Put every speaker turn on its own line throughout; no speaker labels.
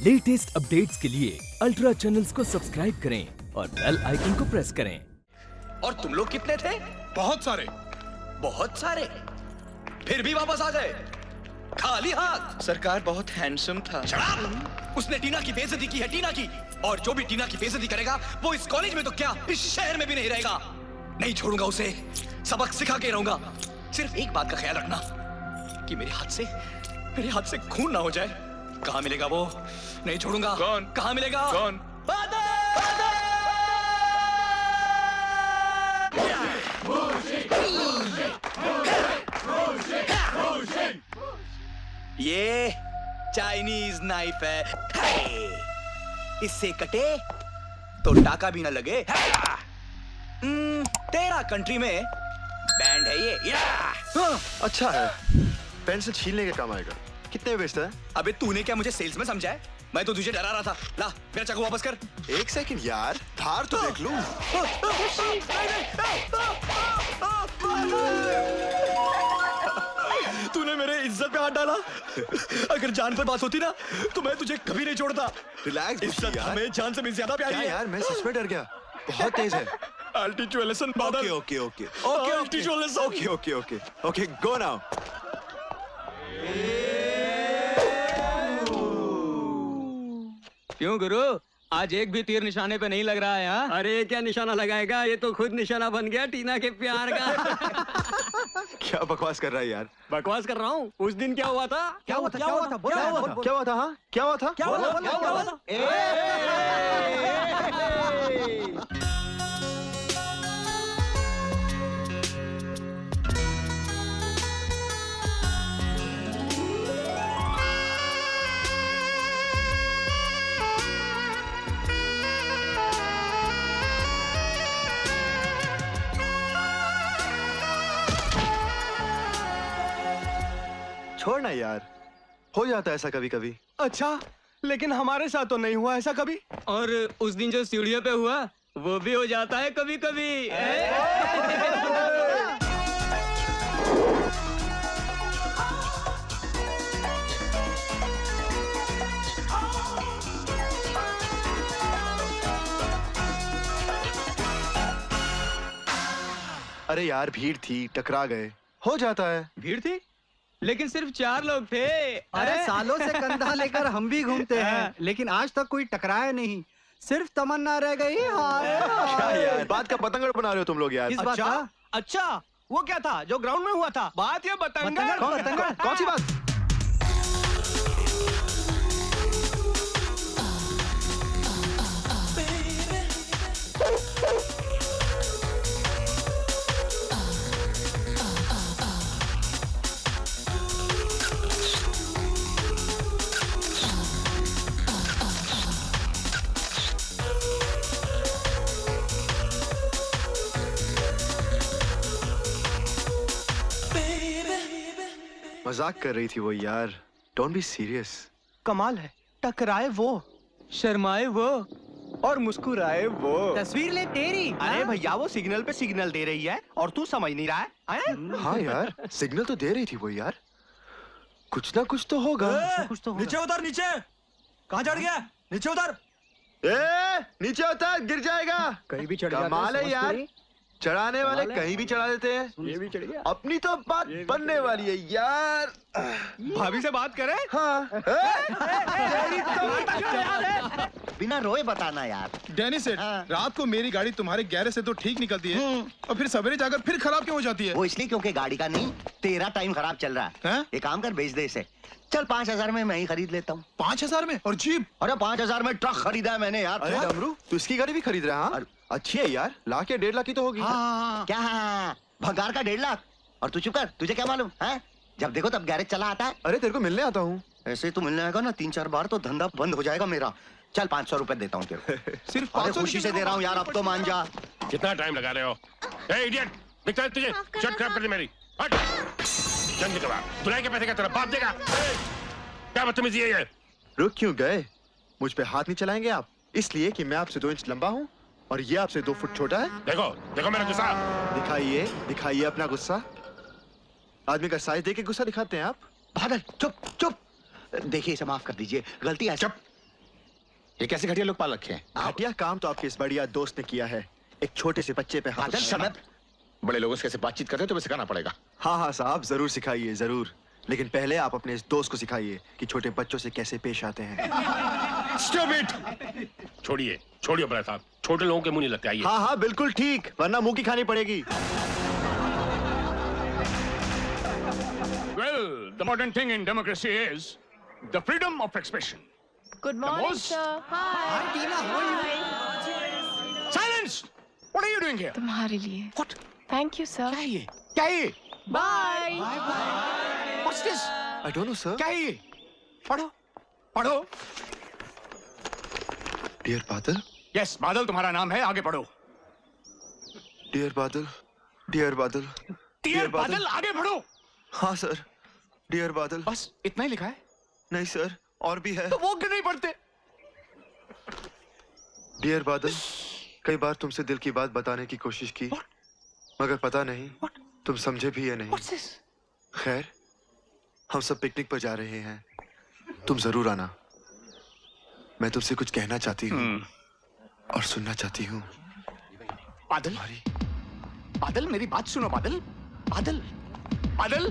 Latest updates के लिए ultra channels को सब्सक्राइब करें और बेल आइकन को प्रेस करें।
और तुम लोग कितने थे?
बहुत सारे।
बहुत सारे? फिर भी वापस आ गए खाली हाथ?
सरकार बहुत हैंडसम था।
शराब! उसने टीना की बेइज्जती की है, टीना की। और जो भी टीना की बेइज्जती करेगा वो इस कॉलेज में तो क्या इस शहर में भी नहीं रहेगा। नहीं छोड़ूंगा उसे, सबक सिखा के रहूंगा। सिर्फ एक बात का ख्याल रखना कि मेरे हाथ से खून ना हो जाए। कहाँ मिलेगा वो? नहीं छोड़ूंगा।
कौन?
कहाँ मिलेगा?
कौन?
ये चाइनीज नाइफ है। इससे कटे तो टाका भी ना लगे। तेरा कंट्री में बैंड है ये।
अच्छा है, पेंसिल छीलने के काम आएगा। कितने बेचता है?
अबे तूने क्या मुझे सेल्स में समझा है? मैं तो तुझे डरा रहा था। ला मेरा चाकू वापस कर।
एक सेकंड यार, धार तो देख लूं।
तूने मेरे इज्जत पे हाथ डाला। अगर जान पर बात होती ना तो मैं तुझे कभी नहीं छोड़ता।
रिलैक्स
इज्जत
यार।
हमें जान से भी ज्यादा प्यारी
क्या
है।
यार, मैं सच में डर गया। बहुत तेज है।
I'll teach you a lesson, brother.
Okay,
I'll teach you a lesson.
Okay, go now.
क्यों गुरु, आज एक भी तीर निशाने पे नहीं लग रहा है? हाँ?
अरे क्या निशाना लगाएगा, ये तो खुद निशाना बन गया टीना के प्यार का।
क्या बकवास कर रहा है यार?
बकवास कर रहा हूँ। उस दिन क्या हुआ था?
क्या हुआ था?
क्या हुआ था?
हाँ? क्या हुआ था? छोड़ना यार, हो जाता है ऐसा कभी कभी।
अच्छा, लेकिन हमारे साथ तो नहीं हुआ ऐसा कभी।
और उस दिन जो सीढ़ियों पे हुआ वो भी हो जाता है कभी कभी।
अरे यार, भीड़ थी, टकरा गए, हो जाता है।
भीड़ थी लेकिन सिर्फ 4 लोग थे।
अरे सालों से कंधा लेकर हम भी घूमते हैं, लेकिन आज तक कोई टकराया नहीं। सिर्फ तमन्ना रह गई।
क्या यार, बात का पतंगड़ बना रहे हो तुम लोग यार।
किस बात का?
अच्छा, वो क्या था जो ग्राउंड में हुआ था? बात ये बताएंगे।
कौन सी बात? मजाक कर रही थी वो यार। Don't be serious.
कमाल है, टकराए वो,
शर्माए वो
और मुस्कुराए वो।
तस्वीर ले तेरी।
अरे भैया, वो सिग्नल पे सिग्नल दे रही है और तू समझ नहीं रहा है?
हाँ यार, सिग्नल तो दे रही थी वो यार। कुछ ना कुछ तो होगा।
कुछ तो होगा।
नीचे उतर, नीचे। कहाँ चढ़ गया? नीचे उतर।
नीचे उतर, गिर जाएगा।
कहीं भी चढ़ जाता है,
कमाल है
समझ
यार,
तेरी।
चढ़ाने वाले
कमाल है।
कहीं भी चढ़ा देते हैं।
ये भी चढ़ गया।
अपनी तो बात बनने वाली है यार।
भाभी से बात करें?
हाँ।
बिना रोए बताना यार।
डैनी सेठ, रात को मेरी गाड़ी तुम्हारे गैरेज से तो ठीक निकलती है और फिर सवेरे जाकर फिर खराब क्यों हो जाती है?
वो इसलिए क्योंकि गाड़ी का नहीं, तेरा टाइम खराब चल रहा है।
हैं?
ये काम कर, बेच दे इसे। चल 5,000 में मैं ही खरीद लेता हूँ।
5,000 में? और जीप?
अरे 5,000 में ट्रक खरीदा है मैंने यार।
अरे डमरू, तू इसकी गाड़ी भी खरीद रहा है? हाँ? अच्छी है यार, लाख या 1.5 लाख की तो होगी।
क्या? भंगार का 1.5 लाख? और तू चुप कर, तुझे क्या मालूम है? जब देखो तब गैरेज चला आता है।
अरे तेरे को मिलने आता हूँ।
ऐसे तो मिलने आएगा ना 3-4 बार तो धंधा बंद हो जाएगा मेरा। चल 500 रुपए देता हूँ तेरे को।
सिर्फ
अरे
500
खुशी से दे रहा हूँ यार, अब तो मान जा।
कितना टाइम लगा रहे हो? ए इडियट, दिखता है तुझे? शर्ट खराब कर दी मेरी। हट। चंद के बाद धुलाई के पैसे का तेरा बाप देगा। क्या बदतमीजी है ये?
रुक क्यों गए? मुझ पे हाथ नहीं चलाएंगे आप? इसलिए कि मैं आपसे 2 इंच लंबा हूँ और ये आपसे 2 फुट छोटा है।
देखो देखो मेरा गुस्सा।
दिखाइए दिखाइए अपना गुस्सा। आदमी का साइज देख के गुस्सा दिखाते हैं आप।
बादल चुप चुप। देखिए इसे माफ कर दीजिए, गलती है।
चुप।
ये कैसे घटिया लोग पाल रखे हैं?
घटिया काम तो आपके इस बढ़िया दोस्त ने किया है, एक छोटे से बच्चे पे हाथ
बादल,
उठाया।
Shut up. बड़े लोगों से कैसे बातचीत करते हो तुम्हें सिखाना पड़ेगा।
हाँ हाँ साहब, जरूर सिखाइए जरूर, लेकिन पहले आप अपने इस दोस्त को सिखाइए कि छोटे बच्चों से कैसे पेश आते हैं।
Stupid! छोड़िए छोड़िए बड़ा साहब, छोटे लोगों के मुंह नहीं लगते। आइए।
हाँ हाँ बिल्कुल ठीक, वरना मुंह की खानी पड़ेगी।
Well, the modern thing in democracy is the freedom of expression.
Good morning,
most-
sir. Hi.
Silence! What are you doing here?
तुम्हारे लिए.
What?
Thank you, sir.
क्या है ये? क्या है ये?
Bye.
What's this?
I don't know sir.
क्या है ये? पढ़ो पढ़ो.
डियर बादल,
Yes, बादल तुम्हारा नाम है, आगे पढ़ो.
डियर बादल, डियर बादल,
डियर बादल, आगे बढ़ो.
हाँ सर, डियर बादल।
बस इतना ही लिखा है?
नहीं सर, और भी है।
तो वो क्यों नहीं पढ़ते?
डियर बादल, कई बार तुमसे दिल की बात बताने की कोशिश की, मगर पता नहीं तुम समझे भी या नहीं। खैर, हम सब पिकनिक पर जा रहे हैं, तुम जरूर आना। मैं तुमसे कुछ कहना चाहती हूँ और सुनना चाहती हूँ।
बादल, बादल मेरी बात सुनो बादल, बादल, बादल,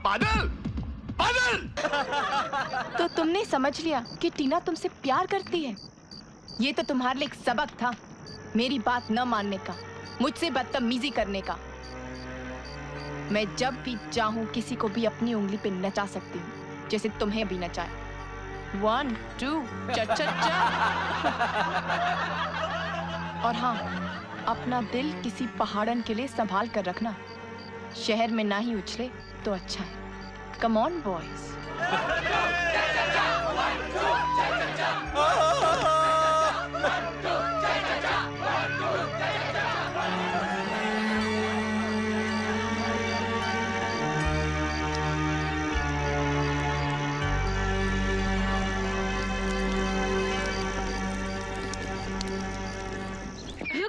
बादल, बादल।
तो तुमने समझ लिया कि टीना तुमसे प्यार करती है। ये तो तुम्हारे लिए एक सबक था, मेरी बात न मानने का, मुझसे बदतमीजी करने का। मैं जब भी चाहूं किसी को भी अपनी उंगली पे नचा सकती हूँ, जैसे तुम्हें भी नचाए। 1 2 चा चा चा। और हाँ, अपना दिल किसी पहाड़न के लिए संभाल कर रखना, शहर में ना ही उछले तो अच्छा है। Come on boys.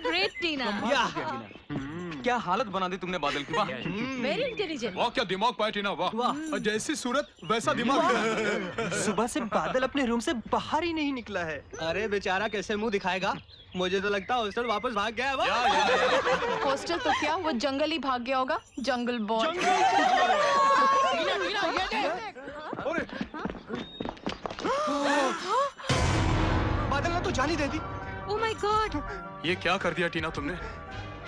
ग्रेट टीना।
क्या हालत बना दी तुमने बादल की। वाह,
वेरी इंटेलिजेंट।
वाह क्या दिमाग पाया टीना, वाह। और जैसी सूरत वैसा दिमाग।
सुबह से बादल अपने रूम से बाहर ही नहीं निकला है। अरे बेचारा कैसे मुंह दिखाएगा, मुझे तो लगता है हॉस्टल वापस भाग गया है वो।
हॉस्टल तो क्या, वो जंगल ही भाग गया होगा, जंगल बॉय।
बादल ने तो जान ही दे दी।
ओह माय गॉड,
ये क्या कर दिया टीना तुमने।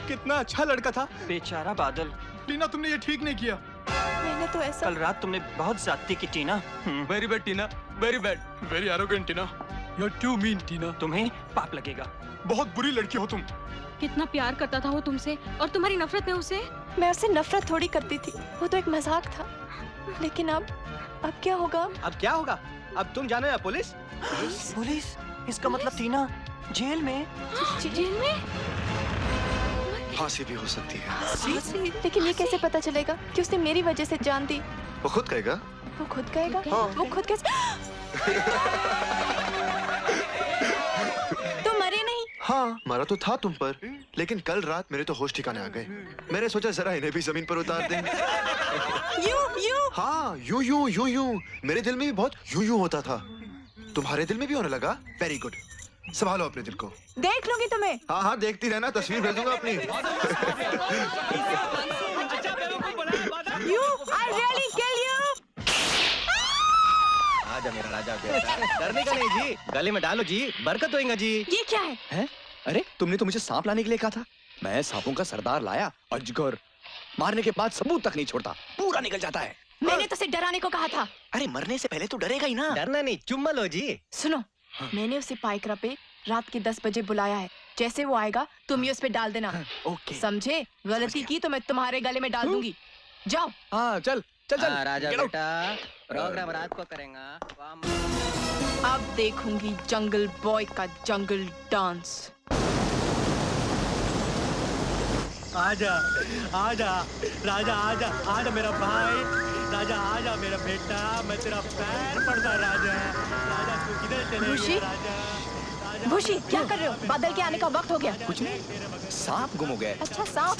कितना अच्छा लड़का था।
बेचारा बादल।
टीना तुमने ये ठीक नहीं किया।
मैंने तो ऐसा।
कल रात तुमने बहुत ज्यादती की Tina.
Very bad Tina, very bad,
very arrogant Tina, you are too mean Tina.
तुम्हें पाप लगेगा।
बहुत बुरी लड़की हो तुम।
कितना प्यार करता था वो तुमसे, और तुम्हारी नफरत में उसे।
मैं उससे नफरत थोड़ी करती थी, वो तो एक मजाक था। लेकिन अब क्या होगा?
अब क्या होगा? अब तुम जानो या पुलिस?
पुलिस? इसका मतलब टीना जेल में?
जेल में?
फांसी भी हो सकती है।
लेकिन ये कैसे पता चलेगा कि उसने मेरी वजह से जान दी?
वो खुद कहेगा।
वो खुद कहेगा? वो खुद कैसे? तुम मरे नहीं?
हाँ, मरा तो था तुम पर, लेकिन कल रात मेरे तो होश ठिकाने आ गए। मैंने सोचा जरा इन्हें भी जमीन पर उतार दें।
यूं?
हाँ, यूं। मेरे दिल में भी बहुत यूं होता था। तुम्हारे दिल में भी होने लगा? Very good. संभालो अपने दिल को।
देख लूंगी तुम्हें।
हाँ, देखती रहना, तस्वीर भेजूंगा अपनी।
I really kill you.
आजा मेरा राजा बेटा, डरने का नहीं जी, गले में डालो जी, बरकत होएगा जी।
ये क्या है?
हैं? अरे तुमने तो मुझे सांप लाने के लिए कहा था। मैं सांपों का सरदार लाया, अजगर। मारने के बाद सबूत तक नहीं छोड़ता, पूरा निकल जाता है।
मैंने तो उसे डराने को कहा था।
अरे मरने से पहले तो डरेगा ही ना।
डरना नहीं, चुम्मा लो जी।
सुनो, मैंने उसे पाइकरा पे रात के 10 बजे बुलाया है। जैसे वो आएगा तुम ही उस पे डाल देना।
ओके।
समझे? गलती की तो मैं तुम्हारे गले में डाल दूंगी। जाओ।
हाँ चल चल चल।
राजा बेटा, प्रोग्राम रात को करेंगे।
अब देखूंगी जंगल बॉय का जंगल डांस।
आजा आजा राजा, आजा आजा मेरा भाई, राजा आजा मेरा बेटा, मैं तेरा पैर पड़ता राजा। राजा तू किधर चले
भूषी?
गया राजा?
भूषी क्या कर रहे हो? बादल के आने का वक्त हो गया।
कुछ नहीं, सांप गुम हो गया।
अच्छा सांप।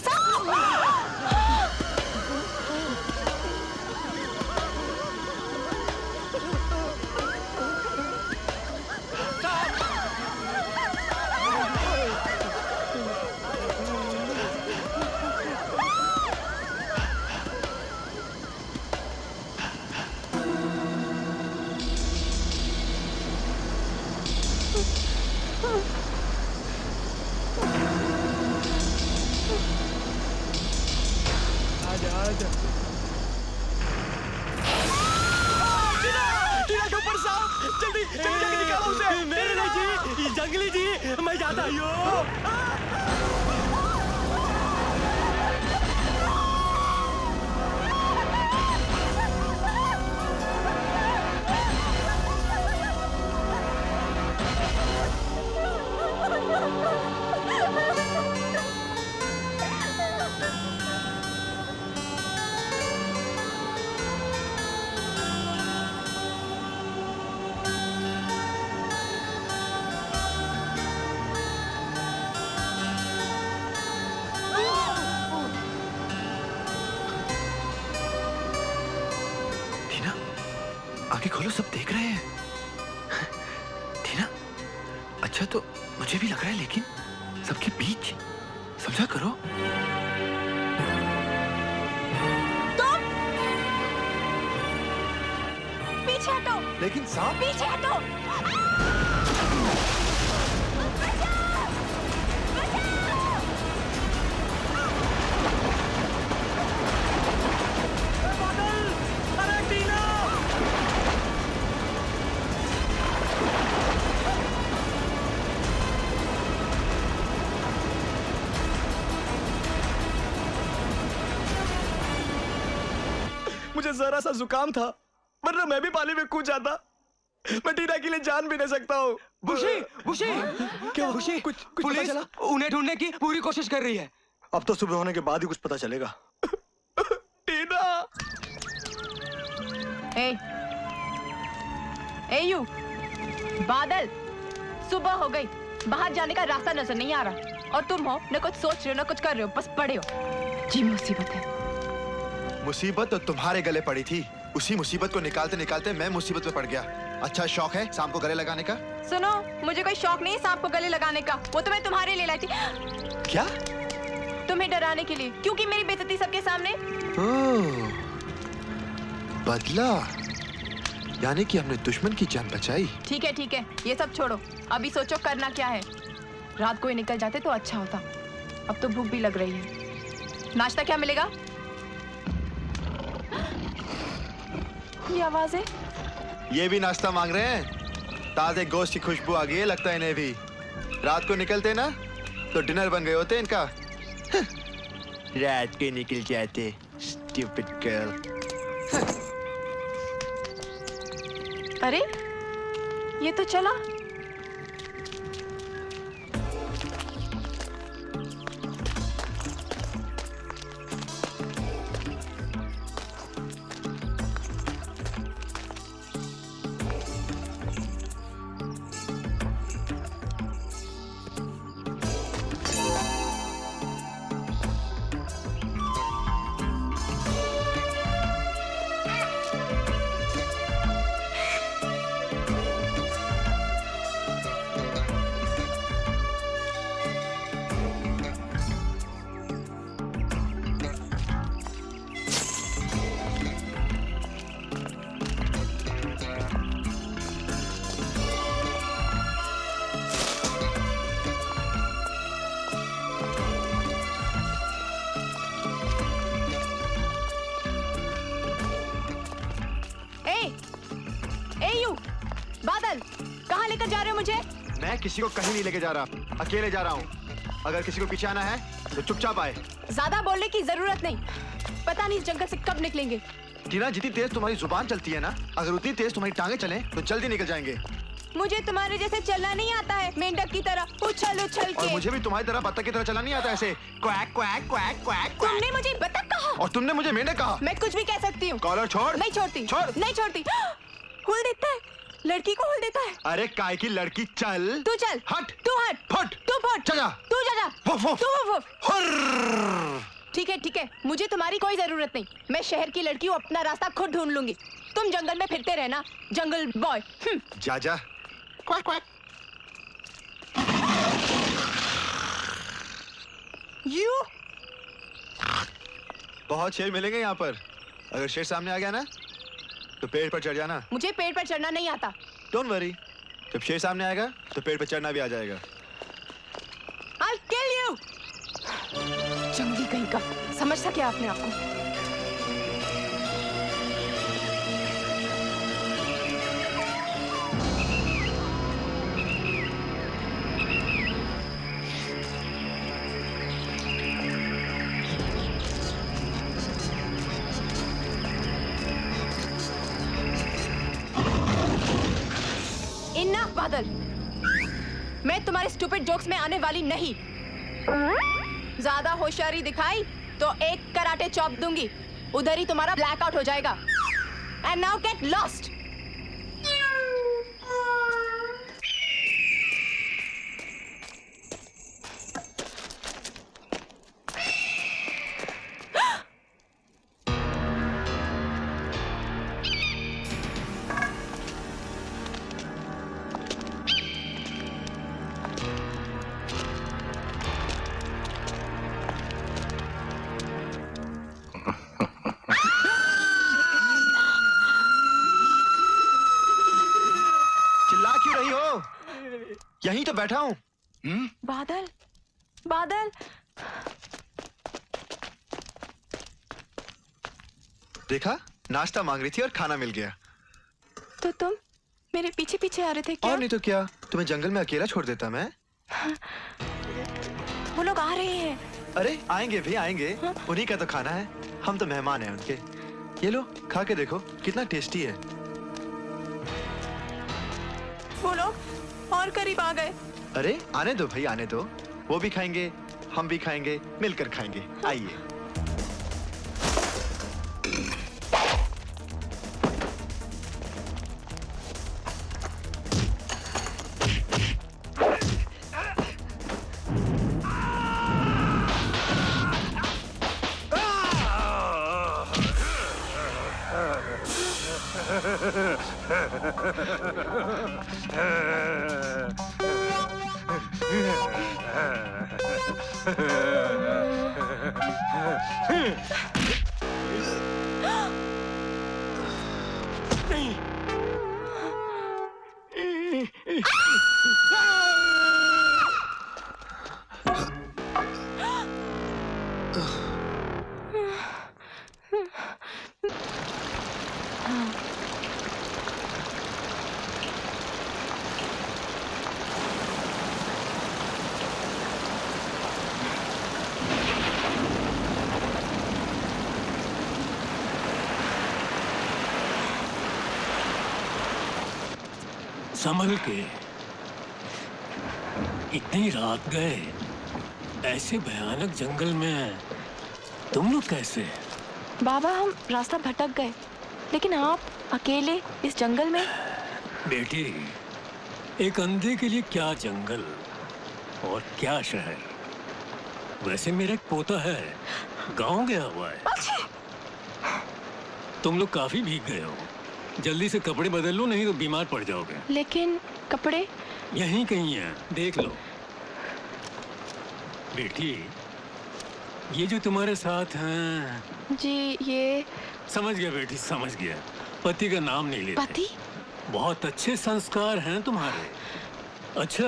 आजा आजा। टीना के ऊपर सांप, जल्दी जल्दी जाके निकालो उसे। मेरे नहीं जी, ये जंगली जी, मैं जाता हूँ।
आंखें खोलो, सब देख रहे हैं। टीना, अच्छा तो मुझे भी लग रहा है, लेकिन सबके बीच समझा करो।
तुम पीछे हटो।
लेकिन सांप
पीछे हटो।
मुझे जरा सा जुकाम था, वरना मैं भी पानी में कूद जाता। मैं टीना के लिए जान भी नहीं सकता हूँ।
बुशी, बुशी,
क्या
बुशी?
कुछ पता
पुलिस
चला?
उन्हें ढूंढने की पूरी कोशिश कर रही है।
अब तो सुबह होने के बाद ही कुछ पता चलेगा। टीना।
ए यू, बादल, सुबह हो गई, बाहर जाने का रास्ता नजर नहीं आ रहा, और तुम हो न कुछ सोच रहे हो न कुछ कर रहे हो, बस पड़े हो। जी मुसीबत है।
मुसीबत तो तुम्हारे गले पड़ी थी, उसी मुसीबत को निकालते निकालते मैं मुसीबत में पड़ गया। अच्छा शौक है सांप को गले लगाने का?
सुनो, मुझे कोई शौक नहीं है सांप को गले लगाने का, वो तो मैं तुम्हारे लिए लाई थी।
क्या?
तुम्हें डराने के लिए, क्योंकि मेरी बेइज्जती सबके सामने।
ओह, बदला, यानी कि हमने दुश्मन की जान बचाई।
ठीक है, ये सब छोड़ो, अभी सोचो करना क्या है। रात को ही निकल जाते तो अच्छा होता, अब तो भूख भी लग रही है। नाश्ता क्या मिलेगा? ये आवाज़ें?
ये भी नाश्ता मांग रहे हैं? ताजे गोश्त की खुशबू आ गई है लगता है इन्हें भी। रात को निकलते ना तो डिनर बन गए होते इनका। रात को निकल जाते, स्टूपिड गर्ल।
अरे ये तो चला। बादल, कहाँ लेकर जा रहे हो मुझे?
मैं किसी को कहीं नहीं लेके जा रहा, अकेले जा रहा हूँ। अगर किसी को पीछे आना है तो चुपचाप आए।
ज्यादा बोलने की जरूरत नहीं, पता नहीं इस जंगल से कब निकलेंगे।
टीना, जितनी तेज तुम्हारी जुबान चलती है ना, अगर उतनी तेज तुम्हारी टांगे चले तो जल्दी निकल जाएंगे।
मुझे तुम्हारे जैसे चलना नहीं आता है, मेंढक की तरह उछल उछल के।
और मुझे भी तुम्हारी तरह बत्तख की तरह चलना नहीं आता ऐसे क्वैक क्वैक क्वैक क्वैक।
तुमने मुझे बत्तख कहा
और तुमने मुझे मेंढक कहा।
मैं कुछ भी कह सकती हूँ।
कॉलर छोड़।
नहीं छोड़ती।
छोड़।
नहीं छोड़ती। हुल देता है, लड़की को हुल देता है।
अरे काय की लड़की, चल
तू चल।
हट।
तू हट।
फट।
तू फट।
चल जा।
तू जा जा।
Woof woof.
तू वुफ। ठीक है, मुझे तुम्हारी कोई जरूरत नहीं। मैं शहर की लड़की हूँ, अपना रास्ता खुद ढूंढ लूंगी। तुम जंगल में फिरते रहना, जंगल बॉय।
जा जा। Quack quack.
यू
बहुत शेर मिलेंगे यहाँ पर। अगर शेर सामने आ गया ना तो पेड़ पर चढ़ जाना।
मुझे पेड़ पर चढ़ना नहीं आता।
डोंट वरी, जब शेर सामने आएगा तो पेड़ पे चढ़ना भी आ जाएगा।
I'll kill you! जंगली कहीं का, समझता क्या आपने आपको? Enough, बादल। मैं तुम्हारे स्टूपिड जोक्स में आने वाली नहीं। ज्यादा होशियारी दिखाई तो एक कराटे चॉप दूंगी, उधर ही तुम्हारा ब्लैकआउट हो जाएगा। And now get lost.
यहीं तो बैठा हूँ।
बादल, बादल।
देखा, नाश्ता मांग रही थी और खाना मिल गया।
तो तुम मेरे पीछे पीछे आ रहे थे क्या?
और नहीं तो क्या, तुम्हें जंगल में अकेला छोड़ देता मैं?
वो लोग आ रहे हैं।
अरे आएंगे भी आएंगे, उन्हीं का तो खाना है, हम तो मेहमान हैं उनके। ये लो, खा के देखो, कितना टेस्टी है।
वो लोग और करीब आ गए।
अरे आने दो भाई, आने दो, वो भी खाएंगे, हम भी खाएंगे, मिलकर खाएंगे। आइए।
संभल के, इतनी रात गए ऐसे भयानक जंगल में तुम लोग कैसे?
बाबा हम रास्ता भटक गए, लेकिन आप अकेले इस जंगल में?
बेटी, एक अंधे के लिए क्या जंगल और क्या शहर। वैसे मेरा एक पोता है, गांव गया हुआ है। तुम लोग काफी भीग गए हो, जल्दी से कपड़े बदल लो, नहीं तो बीमार पड़ जाओगे।
लेकिन कपड़े
यहीं कहीं हैं, देख लो। बेटी, ये जो तुम्हारे साथ हैं।
जी ये
समझ गया बेटी, समझ गया। पति का नाम नहीं लेते।
पति?
बहुत अच्छे संस्कार हैं तुम्हारे। अच्छा,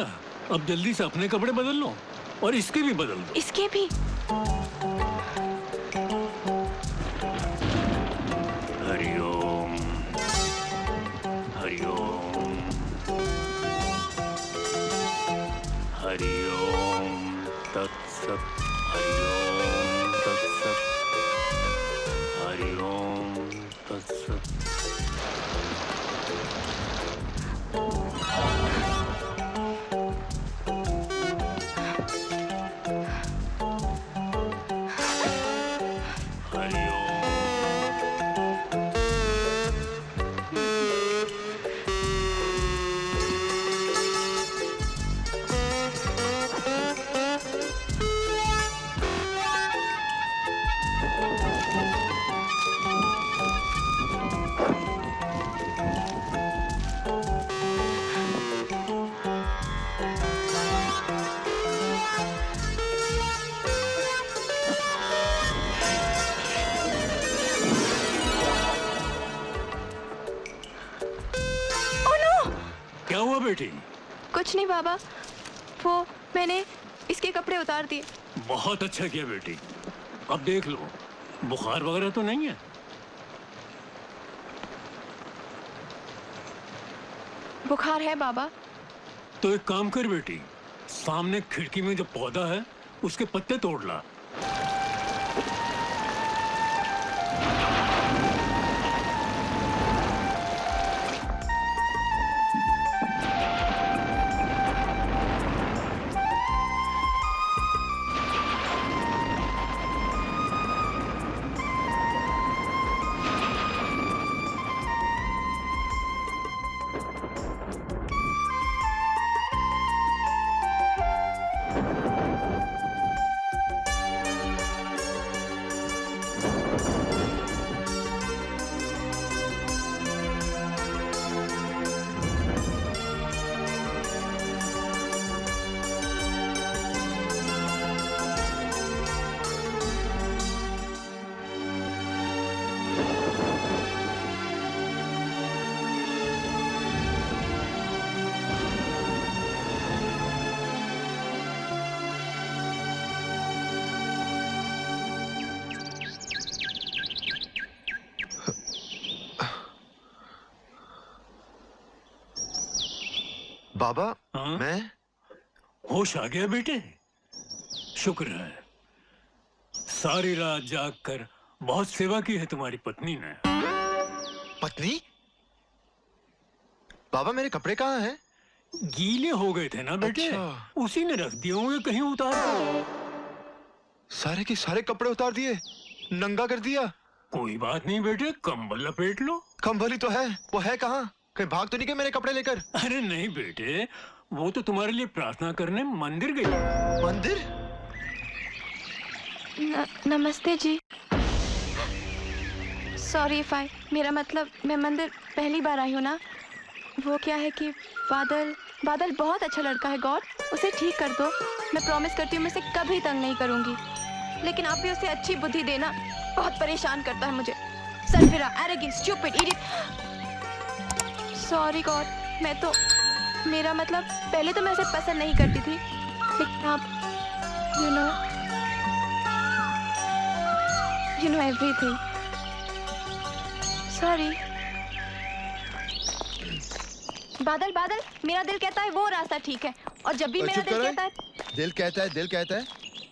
अब जल्दी से अपने कपड़े बदल लो और इसके भी बदल दो।
इसके भी?
हरिओम हरिओम हरिओम तत्सत हरिओम तत्सत हरिओम तत्सत। क्या हुआ बेटी?
कुछ नहीं बाबा, वो मैंने इसके कपड़े उतार दिए।
बहुत अच्छा किया बेटी। अब देख लो, बुखार वगैरह तो नहीं है?
बुखार है बाबा।
तो एक काम कर बेटी, सामने खिड़की में जो पौधा है उसके पत्ते तोड़ ला।
बाबा,
हाँ?
मैं
होश आ गया बेटे? शुक्र है, सारी रात जाग कर बहुत सेवा की है तुम्हारी पत्नी ने।
पत्नी? बाबा मेरे कपड़े कहाँ हैं?
गीले हो गए थे ना बेटे।
अच्छा।
उसी ने रख दिए होंगे कहीं उतार कर।
सारे के सारे कपड़े उतार दिए, नंगा कर दिया।
कोई बात नहीं बेटे, कंबल लपेट लो।
कंबल ही तो है, वो है कहाँ? कहीं भाग तो नहीं गए मेरे कपड़े लेकर?
अरे नहीं बेटे, वो तो तुम्हारे लिए प्रार्थना करने मंदिर गई।
मंदिर?
नमस्ते जी। सॉरी फाई, मेरा मतलब मैं मंदिर पहली बार आई हूँ ना। वो क्या है कि बादल बहुत अच्छा लड़का है गॉड, उसे ठीक कर दो। मैं प्रॉमिस करती हूँ मैं उसे कभी तंग नहीं करूँगी। लेकिन आप भी उसे अच्छी बुद्धि देना, बहुत परेशान करता है मुझे। Sarfira, arrogant, stupid, idiot. Sorry God, मेरा मतलब पहले तो मैं उसे पसंद नहीं करती थी, लेकिन आप you know everything. Sorry. बादल, मेरा दिल कहता है वो रास्ता ठीक है, और जब भी मेरा दिल कहता है।
दिल कहता है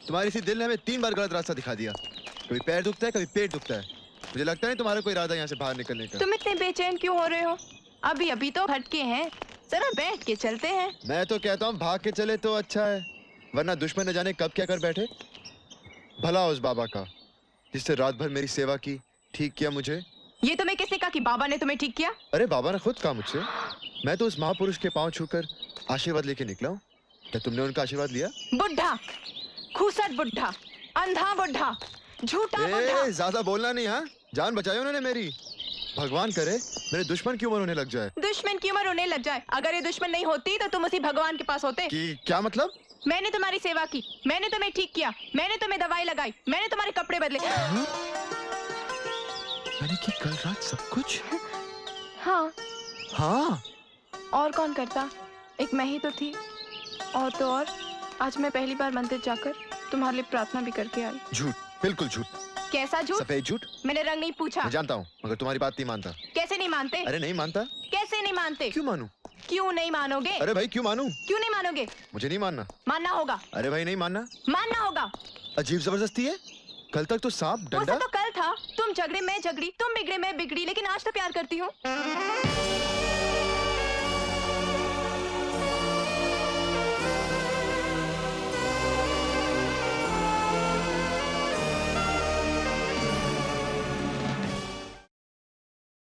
तुम्हारी इसी दिल ने हमें 3 बार गलत रास्ता दिखा दिया। कभी पैर दुखता है, कभी पेट दुखता है। मुझे लगता है तुम्हारा कोई इरादा यहाँ से बाहर निकलने का।
तुम इतने बेचैन क्यों हो रहे हो? अभी तो हटके हैं, जरा बैठ के चलते हैं।
मैं तो कहता हूँ भाग के चले तो अच्छा है, वरना दुश्मन न जाने कब क्या कर बैठे। भला उस बाबा का जिससे रात भर मेरी सेवा की, ठीक किया मुझे।
ये तुम्हें किसने कहा कि बाबा ने तुम्हें ठीक किया?
अरे बाबा ने खुद कहा मुझसे। मैं तो उस महापुरुष के पांव छूकर आशीर्वाद लेके निकला हूँ। क्या तुमने उनका आशीर्वाद लिया?
बुढ़ा, खूसट बुढ़ा, अंधा बुढ़ा, झूठा बुढ़ा।
ज्यादा बोलना नहीं, हाँ? जान बचाई उन्होंने मेरी। भगवान करे मेरे दुश्मन की उम्र उन्हें लग जाए।
दुश्मन की उम्र उन्हें लग जाए? अगर ये दुश्मन नहीं होती तो तुम उसी भगवान के पास होते।
क्या मतलब?
मैंने तुम्हारी सेवा की, मैंने तुम्हें ठीक किया, मैंने तुम्हें दवाई लगाई, मैंने तुम्हारे कपड़े बदले।
मैंने की कल रात सब कुछ?
हाँ। और कौन करता? एक मैं ही तो थी। और तो और, आज मैं पहली बार मंदिर जाकर तुम्हारे लिए प्रार्थना भी करके आई।
झूठ, बिल्कुल झूठ।
कैसा झूठ?
सफेद झूठ।
मैंने रंग नहीं पूछा।
मैं जानता हूँ, मगर तुम्हारी बात नहीं मानता।
कैसे नहीं मानते?
अरे नहीं मानता।
कैसे नहीं मानते?
क्यों मानूं?
क्यों नहीं मानोगे?
अरे भाई क्यों मानूं?
क्यों नहीं मानोगे?
मुझे नहीं मानना।
मानना होगा।
अरे भाई नहीं मानना।
मानना होगा।
अजीब जबरदस्ती है। कल तक तो सांप डंडा।
वो सब तो कल था। तुम झगड़े मैं झगड़ी, तुम बिगड़े मैं बिगड़ी, लेकिन आज तो प्यार करती हूँ।